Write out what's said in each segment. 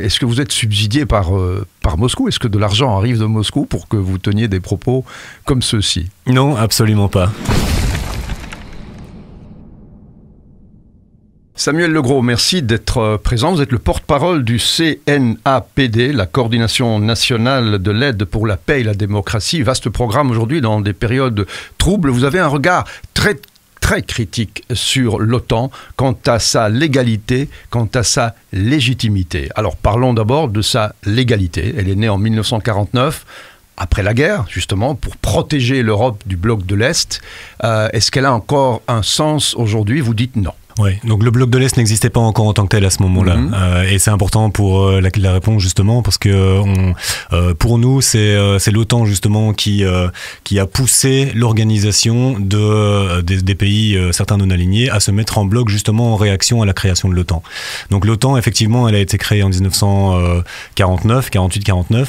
est-ce que vous êtes subsidié par Moscou? Est-ce que de l'argent arrive de Moscou pour que vous teniez des propos comme ceux-ci? Non, absolument pas. Samuel Legros, merci d'être présent. Vous êtes le porte-parole du CNAPD, la Coordination nationale de l'aide pour la paix et la démocratie. Vaste programme aujourd'hui dans des périodes troubles. Vous avez un regard très critique sur l'OTAN quant à sa légalité, quant à sa légitimité. Alors parlons d'abord de sa légalité. Elle est née en 1949. Après la guerre, justement, pour protéger l'Europe du bloc de l'Est. Est-ce qu'elle a encore un sens aujourd'hui? Vous dites non. Oui, donc le bloc de l'Est n'existait pas encore en tant que tel à ce moment-là. Et c'est important pour la réponse, justement, parce que pour nous, c'est l'OTAN, justement, qui a poussé l'organisation des pays, certains non alignés, à se mettre en bloc, justement, en réaction à la création de l'OTAN. Donc l'OTAN, effectivement, elle a été créée en 48-49.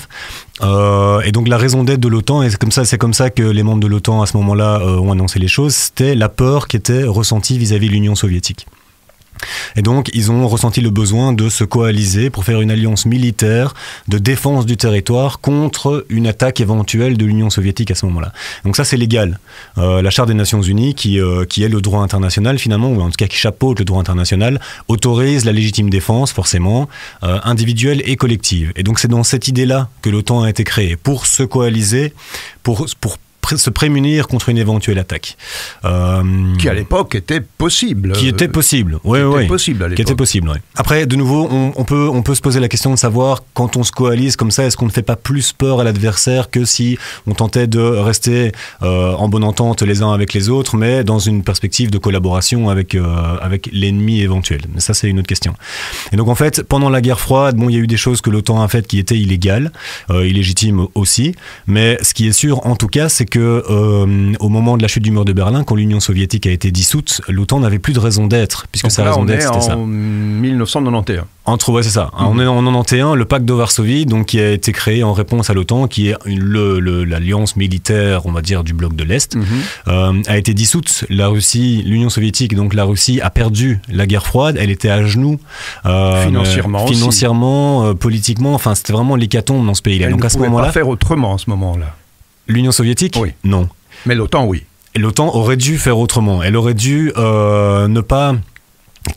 Et donc la raison d'être de l'OTAN, et c'est comme ça que les membres de l'OTAN à ce moment-là ont annoncé les choses, c'était la peur qui était ressentie vis-à-vis de l'Union soviétique. Et donc, ils ont ressenti le besoin de se coaliser pour faire une alliance militaire de défense du territoire contre une attaque éventuelle de l'Union soviétique à ce moment-là. Donc ça, c'est légal. La Charte des Nations Unies, qui est le droit international finalement, ou en tout cas qui chapeaute le droit international, autorise la légitime défense, forcément, individuelle et collective. Et donc, c'est dans cette idée-là que l'OTAN a été créée, pour se coaliser, pour se prémunir contre une éventuelle attaque. Qui à l'époque était possible. Qui était possible, oui. Qui était possible, oui. Après, de nouveau, on peut se poser la question de savoir, quand on se coalise comme ça, est-ce qu'on ne fait pas plus peur à l'adversaire que si on tentait de rester en bonne entente les uns avec les autres, mais dans une perspective de collaboration avec l'ennemi éventuel. Mais ça, c'est une autre question. Et donc, en fait, pendant la guerre froide, il y a eu des choses que l'OTAN a faites qui étaient illégales, illégitimes aussi, mais ce qui est sûr, en tout cas, c'est que au moment de la chute du mur de Berlin, quand l'Union soviétique a été dissoute, l'OTAN n'avait plus de raison d'être, puisque sa raison d'être, c'était ça. En 1991. C'est ça. On est en 91, le pacte de Varsovie, donc qui a été créé en réponse à l'OTAN, qui est l'alliance militaire, on va dire, du bloc de l'Est, a été dissoute. L'Union soviétique, donc la Russie, a perdu la guerre froide. Elle était à genoux. Financièrement, politiquement. Enfin, c'était vraiment l'hécatombe dans ce pays-là. Donc à ce moment-là, pas faire autrement à ce moment-là. L'Union soviétique? Oui. Non. Mais l'OTAN, oui. Et l'OTAN aurait dû faire autrement. Elle aurait dû ne pas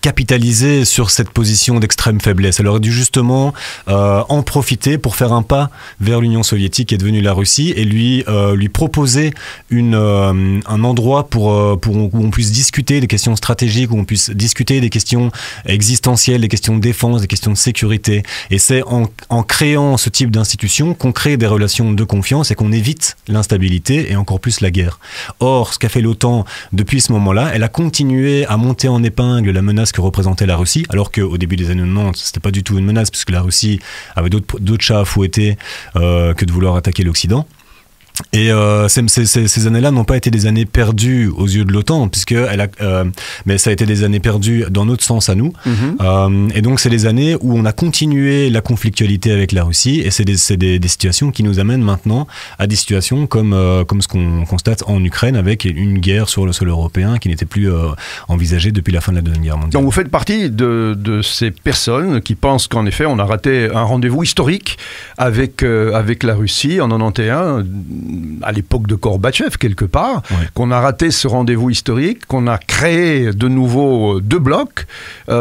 capitaliser sur cette position d'extrême faiblesse. Elle aurait dû justement en profiter pour faire un pas vers l'Union soviétique qui est devenue la Russie et lui proposer un endroit où on puisse discuter des questions stratégiques, où on puisse discuter des questions existentielles, des questions de défense, des questions de sécurité. Et c'est en créant ce type d'institution qu'on crée des relations de confiance et qu'on évite l'instabilité et encore plus la guerre. Or, ce qu'a fait l'OTAN depuis ce moment-là, elle a continué à monter en épingle la menace que représentait la Russie, alors qu'au début des années 90, c'était pas du tout une menace, puisque la Russie avait d'autres chats à fouetter que de vouloir attaquer l'Occident. Et ces années-là n'ont pas été des années perdues aux yeux de l'OTAN, mais ça a été des années perdues dans notre sens à nous. Et donc c'est des années où on a continué la conflictualité avec la Russie, et c'est des situations qui nous amènent maintenant à des situations comme ce qu'on constate en Ukraine, avec une guerre sur le sol européen qui n'était plus envisagée depuis la fin de la Deuxième Guerre mondiale. Donc vous faites partie de ces personnes qui pensent qu'en effet on a raté un rendez-vous historique avec la Russie en 91, à l'époque de Gorbatchev quelque part, qu'on a raté ce rendez-vous historique, qu'on a créé de nouveau deux blocs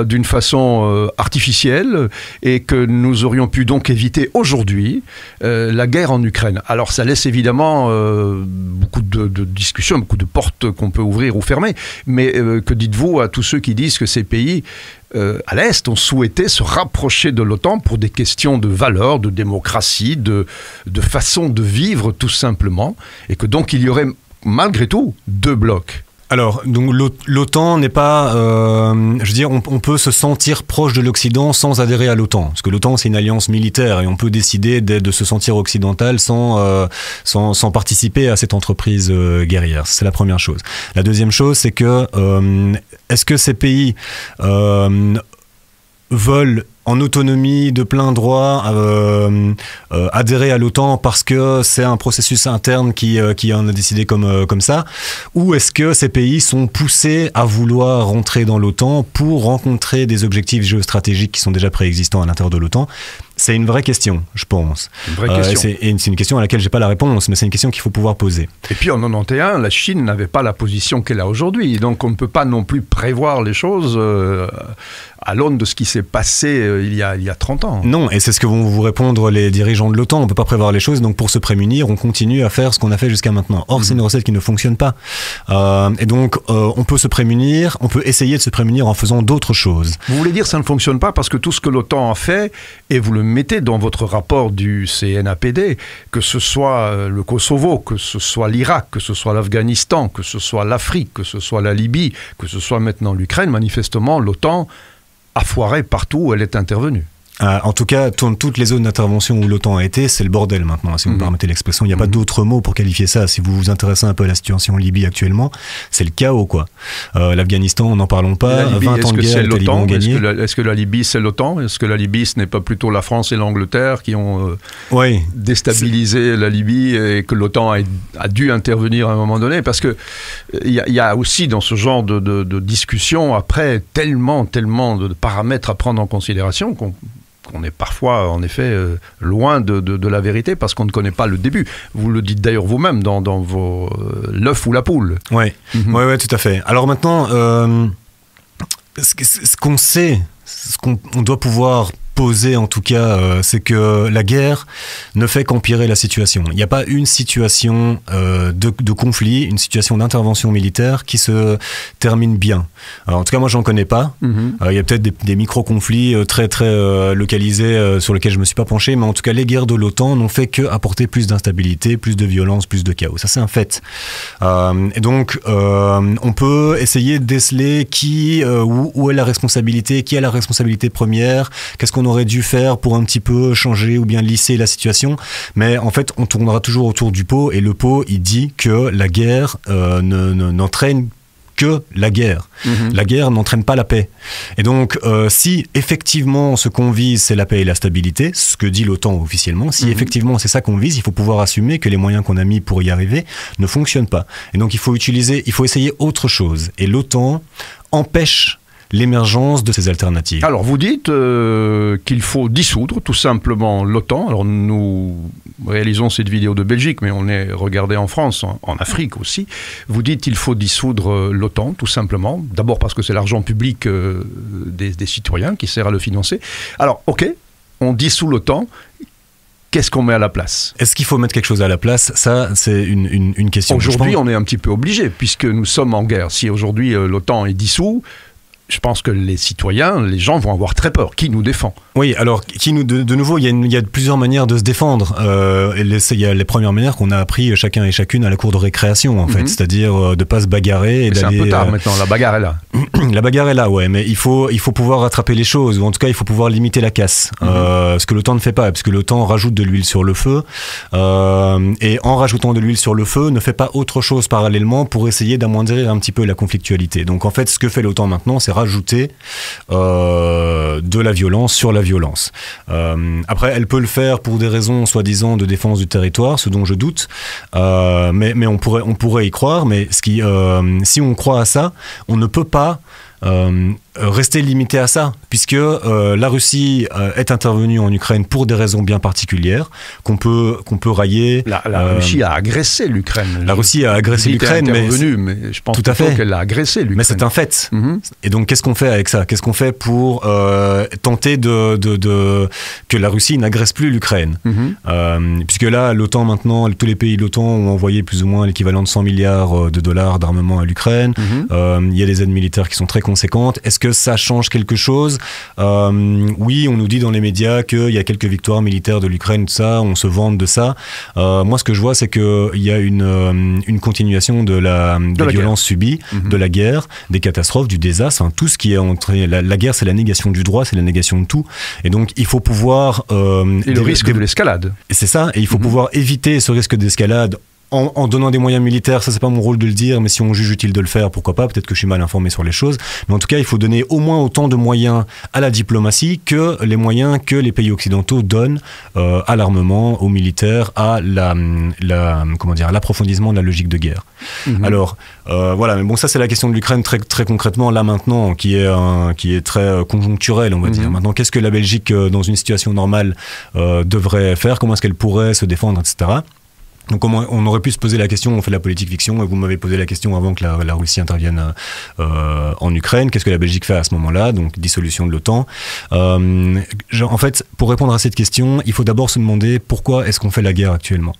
d'une façon artificielle et que nous aurions pu donc éviter aujourd'hui la guerre en Ukraine. Alors ça laisse évidemment beaucoup de discussions, beaucoup de portes qu'on peut ouvrir ou fermer, mais que dites-vous à tous ceux qui disent que ces pays à l'Est ont souhaité se rapprocher de l'OTAN pour des questions de valeurs, de démocratie, de façon de vivre tout simplement, et que donc il y aurait malgré tout deux blocs? Alors, donc l'OTAN n'est pas... je veux dire, on peut se sentir proche de l'Occident sans adhérer à l'OTAN. Parce que l'OTAN, c'est une alliance militaire et on peut décider de se sentir occidental sans participer à cette entreprise guerrière. C'est la première chose. La deuxième chose, c'est que est-ce que ces pays veulent en autonomie, de plein droit, adhérer à l'OTAN parce que c'est un processus interne qui en a décidé comme ça, ou est-ce que ces pays sont poussés à vouloir rentrer dans l'OTAN pour rencontrer des objectifs géostratégiques qui sont déjà préexistants à l'intérieur de l'OTAN? C'est une vraie question, je pense. Une vraie question. C'est une question à laquelle j'ai pas la réponse, mais c'est une question qu'il faut pouvoir poser. Et puis en 91, la Chine n'avait pas la position qu'elle a aujourd'hui. Donc on ne peut pas non plus prévoir les choses à l'aune de ce qui s'est passé il y a 30 ans. Non, et c'est ce que vont vous répondre les dirigeants de l'OTAN. On ne peut pas prévoir les choses, donc pour se prémunir, on continue à faire ce qu'on a fait jusqu'à maintenant. Or, c'est une recette qui ne fonctionne pas. Et donc, on peut se prémunir, on peut essayer de se prémunir en faisant d'autres choses. Vous voulez dire que ça ne fonctionne pas parce que tout ce que l'OTAN a fait, et vous le mettez dans votre rapport du CNAPD, que ce soit le Kosovo, que ce soit l'Irak, que ce soit l'Afghanistan, que ce soit l'Afrique, que ce soit la Libye, que ce soit maintenant l'Ukraine, manifestement, l'OTAN a foiré partout où elle est intervenue. En tout cas, toutes les zones d'intervention où l'OTAN a été, c'est le bordel maintenant, si vous me permettez l'expression. Il n'y a pas d'autre mot pour qualifier ça. Si vous vous intéressez un peu à la situation en Libye actuellement, c'est le chaos, quoi. L'Afghanistan, n'en parlons pas. Libye, 20 ans de guerre, les talibans ont gagné. Est-ce que la Libye, c'est l'OTAN? Est-ce que la Libye, ce n'est pas plutôt la France et l'Angleterre qui ont déstabilisé la Libye et que l'OTAN a dû intervenir à un moment donné? Parce qu'il y a aussi dans ce genre de discussion, après, tellement de paramètres à prendre en considération qu'on est parfois, en effet, loin de la vérité parce qu'on ne connaît pas le début. Vous le dites d'ailleurs vous-même dans vos l'œuf ou la poule. Oui, tout à fait. Alors maintenant, ce qu'on sait, ce qu'on doit pouvoir poser en tout cas, c'est que la guerre ne fait qu'empirer la situation. Il n'y a pas une situation de conflit, une situation d'intervention militaire qui se termine bien. Alors, en tout cas, moi, j'en connais pas. Il y a peut-être des micro-conflits très localisés sur lesquels je me suis pas penché, mais en tout cas, les guerres de l'OTAN n'ont fait que apporter plus d'instabilité, plus de violence, plus de chaos. Ça, c'est un fait. Et donc, on peut essayer de déceler où est la responsabilité, qui a la responsabilité première, qu'est-ce qu'on aurait dû faire pour un petit peu changer ou bien lisser la situation, mais en fait on tournera toujours autour du pot, et le pot il dit que la guerre n'entraîne que la guerre. La guerre n'entraîne pas la paix. Et donc, si effectivement ce qu'on vise, c'est la paix et la stabilité, ce que dit l'OTAN officiellement, si effectivement c'est ça qu'on vise, il faut pouvoir assumer que les moyens qu'on a mis pour y arriver ne fonctionnent pas. Et donc, il faut essayer autre chose. Et l'OTAN empêche l'émergence de ces alternatives. Alors vous dites qu'il faut dissoudre tout simplement l'OTAN. Alors nous réalisons cette vidéo de Belgique, mais on est regardé en France, en Afrique aussi. Vous dites qu'il faut dissoudre l'OTAN tout simplement. D'abord parce que c'est l'argent public des citoyens qui sert à le financer. Alors ok, on dissout l'OTAN. Qu'est-ce qu'on met à la place? Est-ce qu'il faut mettre quelque chose à la place? Ça, c'est une question. Aujourd'hui, on est un petit peu obligé, puisque nous sommes en guerre. Si aujourd'hui l'OTAN est dissous, je pense que les citoyens, les gens vont avoir très peur. Qui nous défend? Oui, alors, de nouveau, il y a plusieurs manières de se défendre. Il y a les premières manières qu'on a appris chacun et chacune à la cour de récréation, en fait. C'est-à-dire de ne pas se bagarrer. Et c'est un peu tard maintenant, la bagarre est là. La bagarre est là, ouais, mais il faut pouvoir rattraper les choses, ou en tout cas, il faut pouvoir limiter la casse. Ce que l'OTAN ne fait pas, parce que l'OTAN rajoute de l'huile sur le feu, et en rajoutant de l'huile sur le feu, ne fait pas autre chose parallèlement pour essayer d'amoindrir un petit peu la conflictualité. Donc, en fait, ce que fait l'OTAN maintenant, c'est rajouter de la violence sur la violence. Après, elle peut le faire pour des raisons soi-disant de défense du territoire, ce dont je doute, mais on pourrait y croire, mais si on croit à ça, on ne peut pas rester limité à ça, puisque la Russie est intervenue en Ukraine pour des raisons bien particulières qu'on peut railler. La Russie a agressé l'Ukraine. La Russie a agressé l'Ukraine, mais je pense tout à fait qu'elle a agressé l'Ukraine. Mais c'est un fait. Et donc qu'est-ce qu'on fait avec ça? Qu'est-ce qu'on fait pour tenter que la Russie n'agresse plus l'Ukraine? Puisque là, l'OTAN maintenant, tous les pays de l'OTAN ont envoyé plus ou moins l'équivalent de 100 milliards de dollars d'armement à l'Ukraine. Il y a des aides militaires qui sont très conséquentes. Est-ce que ça change quelque chose? Oui, on nous dit dans les médias qu'il y a quelques victoires militaires de l'Ukraine, tout ça, on se vante de ça. Moi, ce que je vois, c'est qu'il y a une continuation de la violence subie, de la guerre, des catastrophes, du désastre, tout ce qui est entré. La guerre, c'est la négation du droit, c'est la négation de tout. Et donc, il faut pouvoir... et le risque de l'escalade. C'est ça, et il faut pouvoir éviter ce risque d'escalade en donnant des moyens militaires, ça c'est pas mon rôle de le dire, mais si on juge utile de le faire, pourquoi pas, peut-être que je suis mal informé sur les choses, mais en tout cas il faut donner au moins autant de moyens à la diplomatie que les moyens que les pays occidentaux donnent à l'armement, aux militaires, à l'approfondissement de la logique de guerre. Alors voilà, mais bon, ça c'est la question de l'Ukraine très, très concrètement là maintenant, qui est très conjoncturelle, on va dire. Maintenant, qu'est-ce que la Belgique dans une situation normale devrait faire, comment est-ce qu'elle pourrait se défendre, etc. Donc on aurait pu se poser la question, on fait la politique fiction, et vous m'avez posé la question avant que la Russie intervienne en Ukraine, qu'est-ce que la Belgique fait à ce moment-là, donc dissolution de l'OTAN. En fait, pour répondre à cette question, il faut d'abord se demander pourquoi est-ce qu'on fait la guerre actuellement.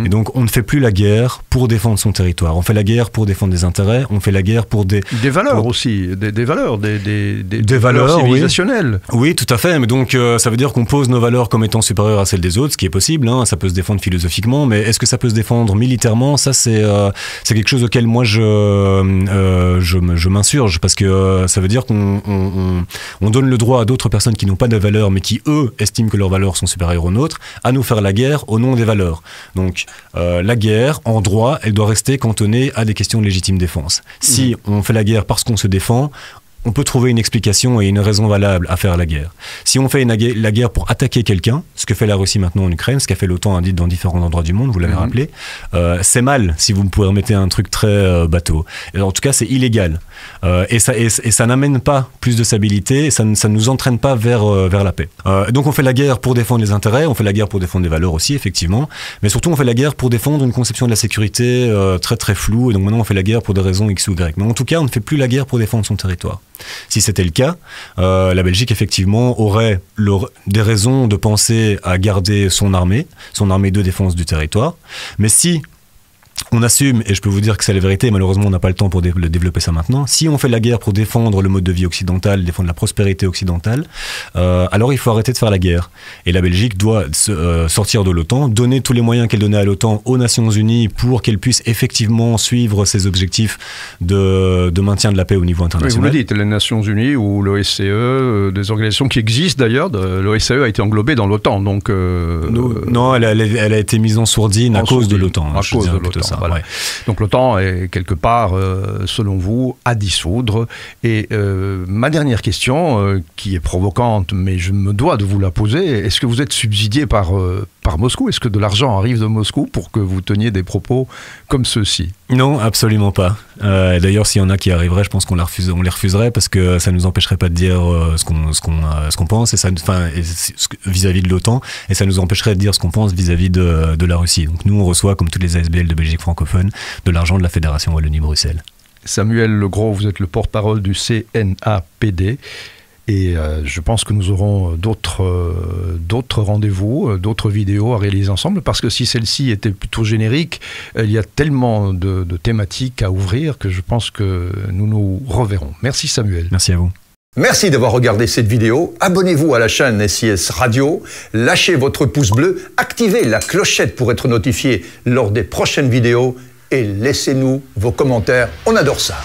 Et donc on ne fait plus la guerre pour défendre son territoire, on fait la guerre pour défendre des intérêts, on fait la guerre pour des valeurs aussi, des valeurs, des valeurs civilisationnelles. Oui, tout à fait, mais donc ça veut dire qu'on pose nos valeurs comme étant supérieures à celles des autres, ce qui est possible, hein, ça peut se défendre philosophiquement, mais est-ce que ça peut se défendre militairement? Ça c'est quelque chose auquel moi je m'insurge, parce que ça veut dire qu'on donne le droit à d'autres personnes qui n'ont pas de valeurs, mais qui eux estiment que leurs valeurs sont supérieures aux nôtres, à nous faire la guerre au nom des valeurs. Donc la guerre, en droit, elle doit rester cantonnée à des questions de légitime défense. Si on fait la guerre parce qu'on se défend, on peut trouver une explication et une raison valable à faire la guerre. Si on fait la guerre pour attaquer quelqu'un, ce que fait la Russie maintenant en Ukraine, ce qu'a fait l'OTAN dans différents endroits du monde, vous l'avez rappelé, c'est mal, si vous me pouvez remettre un truc très bateau. Et en tout cas, c'est illégal. Et ça n'amène pas plus de stabilité, et ça ne nous entraîne pas vers la paix. Donc on fait la guerre pour défendre les intérêts, on fait la guerre pour défendre des valeurs aussi, effectivement, mais surtout on fait la guerre pour défendre une conception de la sécurité très très floue, et donc maintenant on fait la guerre pour des raisons X ou Y. Mais en tout cas, on ne fait plus la guerre pour défendre son territoire. Si c'était le cas, la Belgique effectivement aurait des raisons de penser à garder son armée de défense du territoire. Mais si on assume, et je peux vous dire que c'est la vérité, malheureusement on n'a pas le temps pour développer ça maintenant, si on fait la guerre pour défendre le mode de vie occidental, défendre la prospérité occidentale, alors il faut arrêter de faire la guerre. Et la Belgique doit sortir de l'OTAN, donner tous les moyens qu'elle donnait à l'OTAN aux Nations Unies pour qu'elle puisse effectivement suivre ses objectifs de maintien de la paix au niveau international. Oui, vous le dites, les Nations Unies ou l'OSCE, des organisations qui existent d'ailleurs, l'OSCE a été englobée dans l'OTAN, donc... non, elle a été mise en sourdine à cause de l'OTAN. À cause de l'OTAN. Voilà. Ouais. Donc l'OTAN est quelque part, selon vous, à dissoudre. Et ma dernière question, qui est provocante, mais je me dois de vous la poser, est-ce que vous êtes subsidié par Moscou? Est-ce que de l'argent arrive de Moscou pour que vous teniez des propos comme ceux-ci? Non, absolument pas. D'ailleurs, s'il y en a qui arriveraient, je pense qu'on les refuserait parce que ça ne nous empêcherait pas de dire ce qu'on pense, et vis-à-vis de l'OTAN, et ça nous empêcherait de dire ce qu'on pense vis-à-vis de la Russie. Donc nous, on reçoit, comme toutes les ASBL de Belgique francophone, de l'argent de la Fédération Wallonie-Bruxelles. Samuel Legros, vous êtes le porte-parole du CNAPD. Et je pense que nous aurons d'autres rendez-vous, d'autres vidéos à réaliser ensemble, parce que si celle-ci était plutôt générique, il y a tellement de thématiques à ouvrir que je pense que nous nous reverrons. Merci Samuel. Merci à vous. Merci d'avoir regardé cette vidéo. Abonnez-vous à la chaîne SIS Radio, lâchez votre pouce bleu, activez la clochette pour être notifié lors des prochaines vidéos et laissez-nous vos commentaires. On adore ça.